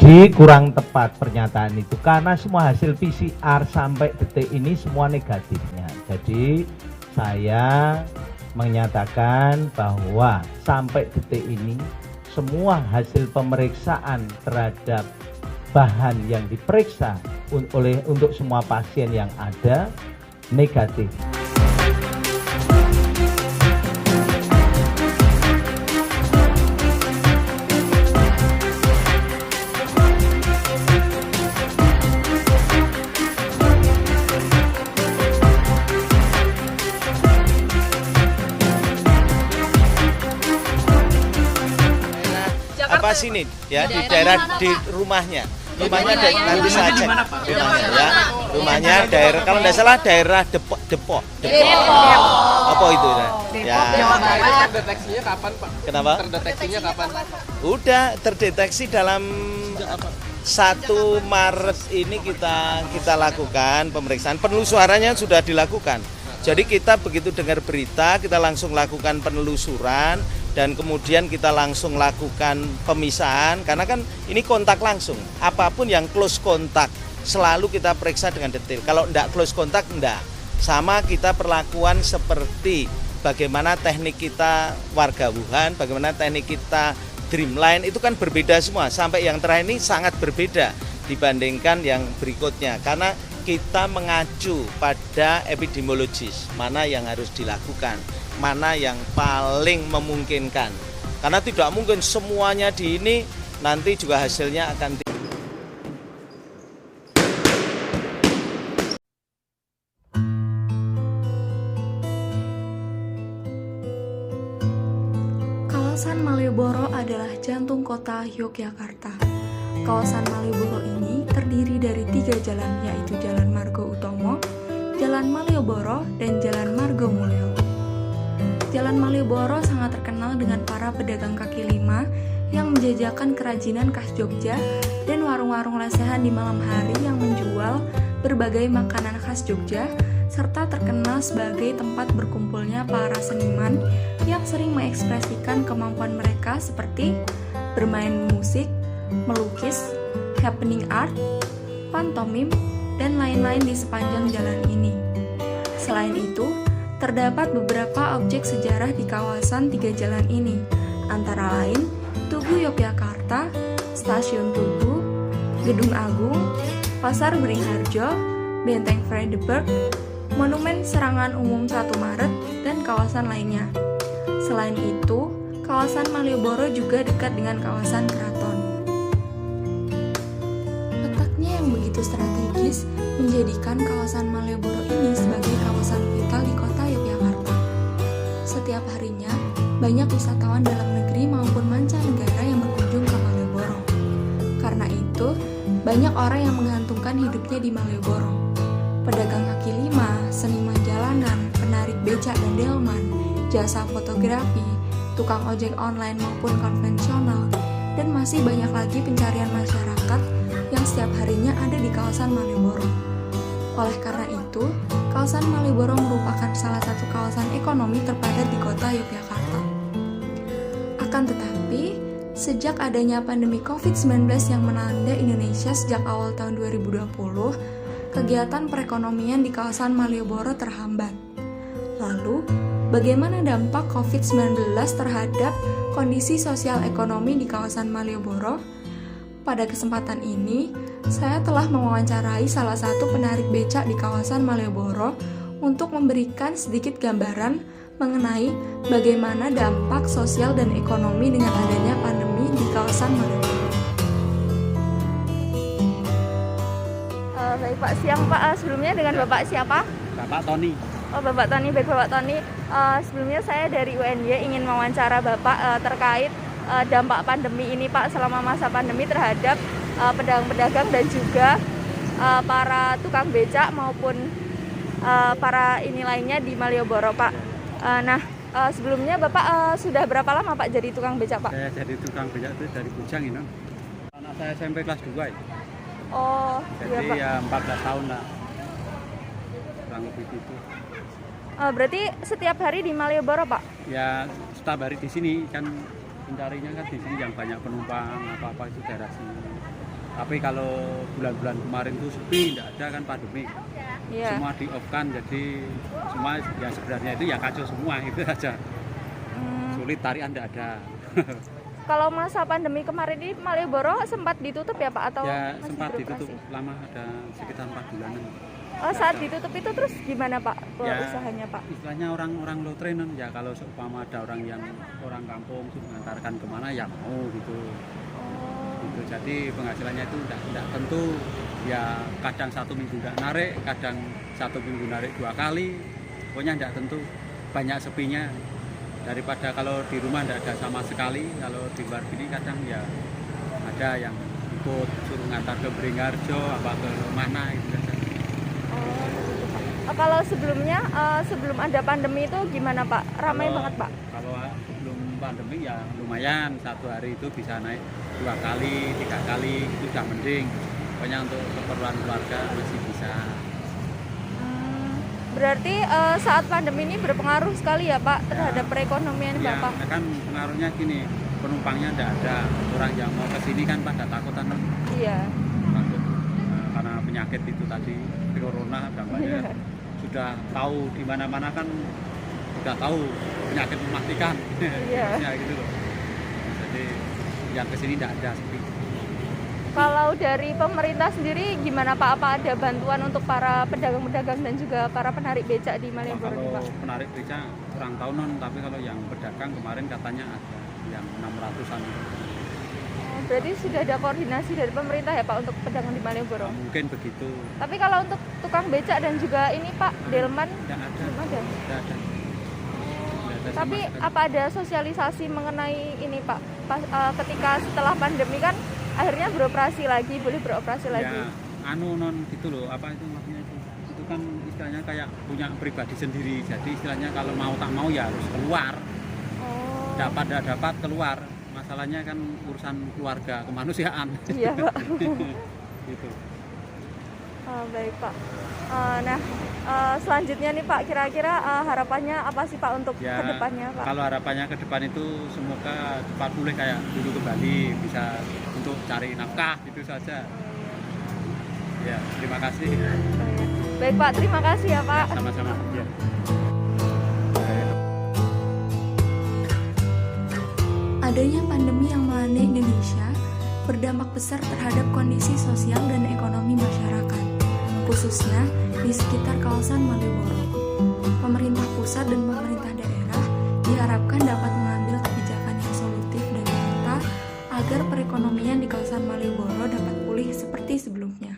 Jadi kurang tepat pernyataan itu karena semua hasil PCR sampai detik ini semua negatifnya. Jadi saya menyatakan bahwa sampai detik ini semua hasil pemeriksaan terhadap bahan yang diperiksa untuk semua pasien yang ada negatif. Apa sini ya di daerah di rumahnya nanti saya cek rumahnya ya, rumahnya daerah kalau tidak salah daerah Depok apa itu ya. Terdeteksinya kapan Pak? Kenapa? Terdeteksinya kapan? Udah terdeteksi dalam 1 Maret ini kita lakukan pemeriksaan, penelusurannya sudah dilakukan. Jadi kita begitu dengar berita kita langsung lakukan penelusuran dan kemudian kita langsung lakukan pemisahan karena kan ini kontak langsung. Apapun yang close kontak selalu kita periksa dengan detail. Kalau enggak close kontak enggak. Sama kita perlakuan seperti bagaimana teknik kita warga Wuhan, bagaimana teknik kita Dreamline itu kan berbeda semua. Sampai yang terakhir ini sangat berbeda dibandingkan yang berikutnya karena kita mengacu pada epidemiologis, mana yang harus dilakukan, mana yang paling memungkinkan. Karena tidak mungkin semuanya di ini nanti juga hasilnya akan Kawasan Malioboro adalah jantung kota Yogyakarta. Kawasan Malioboro ini terdiri dari 3 jalan, yaitu Jalan Margo Utomo, Jalan Malioboro, dan Jalan Margo Mulyo. Jalan Malioboro sangat terkenal dengan para pedagang kaki lima yang menjajakan kerajinan khas Jogja dan warung-warung lesehan di malam hari yang menjual berbagai makanan khas Jogja, serta terkenal sebagai tempat berkumpulnya para seniman yang sering mengekspresikan kemampuan mereka seperti bermain musik, melukis, happening art, pantomim, dan lain-lain di sepanjang jalan ini. Selain itu, terdapat beberapa objek sejarah di kawasan 3 jalan ini, antara lain Tugu Yogyakarta, Stasiun Tugu, Gedung Agung, Pasar Beringharjo, Benteng Vredenburg, Monumen Serangan Umum 1 Maret, dan kawasan lainnya. Selain itu, kawasan Malioboro juga dekat dengan kawasan keraton. Letaknya yang begitu strategis menjadikan kawasan Malioboro ini sebagai kawasan vital di kota Yogyakarta. Setiap harinya, banyak wisatawan dalam negeri maupun mancanegara yang berkunjung ke Malioboro. Karena itu, banyak orang yang menggantungkan hidupnya di Malioboro. Pedagang kaki lima, seniman jalanan, penarik becak dan delman, jasa fotografi, tukang ojek online maupun konvensional, dan masih banyak lagi pencarian masyarakat yang setiap harinya ada di kawasan Malioboro. Oleh karena itu, kawasan Malioboro merupakan salah satu kawasan ekonomi terpadat di kota Yogyakarta. Akan tetapi, sejak adanya pandemi COVID-19 yang melanda Indonesia sejak awal tahun 2020, kegiatan perekonomian di kawasan Malioboro terhambat. Lalu, bagaimana dampak COVID-19 terhadap kondisi sosial ekonomi di kawasan Malioboro? Pada kesempatan ini, saya telah mewawancarai salah satu penarik becak di kawasan Malioboro untuk memberikan sedikit gambaran mengenai bagaimana dampak sosial dan ekonomi dengan adanya pandemi di kawasan Malioboro. Baik Pak, siang Pak. Sebelumnya dengan Bapak siapa? Bapak Tony. Oh Bapak Tony, baik Bapak Tony. Sebelumnya saya dari UNY ingin mewawancara Bapak terkait dampak pandemi ini Pak, selama masa pandemi terhadap pedagang-pedagang dan juga para tukang becak maupun para ini lainnya di Malioboro Pak. Sebelumnya Bapak sudah berapa lama Pak jadi tukang becak Pak? Saya jadi tukang becak itu dari Bujang ini. Anak saya SMP kelas 2 ya. Oh, Jadi iya Pak. ya 14 tahun lah. Kurang lebih gitu. Berarti setiap hari di Malioboro Pak? Ya setiap hari di sini kan pencarinya kan di sini yang banyak penumpang apa-apa itu daerah sini. Tapi kalau bulan-bulan kemarin tuh sepi, tidak ada kan pandemi. Iya. Semua di off kan, jadi semua ya sebenarnya itu ya kacau semua itu aja. Sulit, tarian tidak ada. Kalau masa pandemi kemarin ini Malioboro sempat ditutup ya Pak atau Ya masih sempat beroperasi? ditutup lama, ada sekitar 4 bulanan. Saat ditutup itu terus gimana Pak Ya, usahanya Pak? istilahnya orang-orang lotre non, ya kalau seumpama ada orang yang orang kampung sudah mengantarkan kemana ya mau gitu. Gitu. Jadi penghasilannya itu tidak tentu, ya kadang 1 minggu tidak narik, kadang 1 minggu narik 2 kali, pokoknya tidak tentu, banyak sepinya. Daripada kalau di rumah tidak ada sama sekali, kalau di luar gini kadang ya ada yang ikut suruh ngantar ke Beringharjo apa ke mana itu saja. Kalau sebelumnya sebelum ada pandemi itu gimana Pak? Ramai banget Pak? Kalau sebelum pandemi ya lumayan, 1 hari itu bisa naik 2 kali, 3 kali, itu sudah mending. Pokoknya untuk keperluan keluarga masih bisa. Berarti saat pandemi ini berpengaruh sekali ya Pak terhadap perekonomian Ya, Bapak? kan pengaruhnya gini, penumpangnya tidak ada, orang yang mau ke sini kan pada takutan, Iya. takut karena penyakit itu tadi, corona dampaknya sudah tahu di mana-mana kan sudah tahu penyakit mematikan. Iya. Ya gitu loh. Jadi yang ke sini tidak ada sepi. Kalau dari pemerintah sendiri gimana Pak? Apa ada bantuan untuk para pedagang-pedagang dan juga para penarik becak di Malioboro ini Kalau Pak? penarik beca kurang tahu non, tapi kalau yang pedagang kemarin katanya ada yang 600-an. Berarti sudah ada koordinasi dari pemerintah ya Pak untuk pedagang di Malioboro? Mungkin begitu. Tapi kalau untuk tukang becak dan juga ini Pak, delman Tidak ada. belum ada? Tidak ada. Tidak ada sama Tapi sekali. apa ada sosialisasi mengenai ini Pak? Ketika setelah pandemi kan akhirnya beroperasi lagi, boleh beroperasi lagi. Ya, anu non gitu loh, apa itu maksudnya itu? Itu kan istilahnya kayak punya pribadi sendiri. Jadi istilahnya kalau mau tak mau ya harus keluar. Oh, Dapat tidak dapat keluar. Masalahnya kan urusan keluarga, kemanusiaan. iya Pak. Gitu. Baik Pak. Selanjutnya nih Pak, kira-kira harapannya apa sih Pak untuk Ya, kedepannya Pak? kalau harapannya ke depan itu semoga cepat pulih kayak dulu kembali, bisa untuk cari nafkah gitu saja. Ya, terima kasih. Oh, ya. Baik Pak, terima kasih ya Pak. Sama-sama. Ya. Adanya pandemi yang melanda Indonesia berdampak besar terhadap kondisi sosial dan ekonomi masyarakat, khususnya di sekitar kawasan Malioboro. Pemerintah pusat dan pemerintah daerah diharapkan dapat mengambil kebijakan yang solutif dan nyata agar perekonomian di kawasan Malioboro dapat pulih seperti sebelumnya.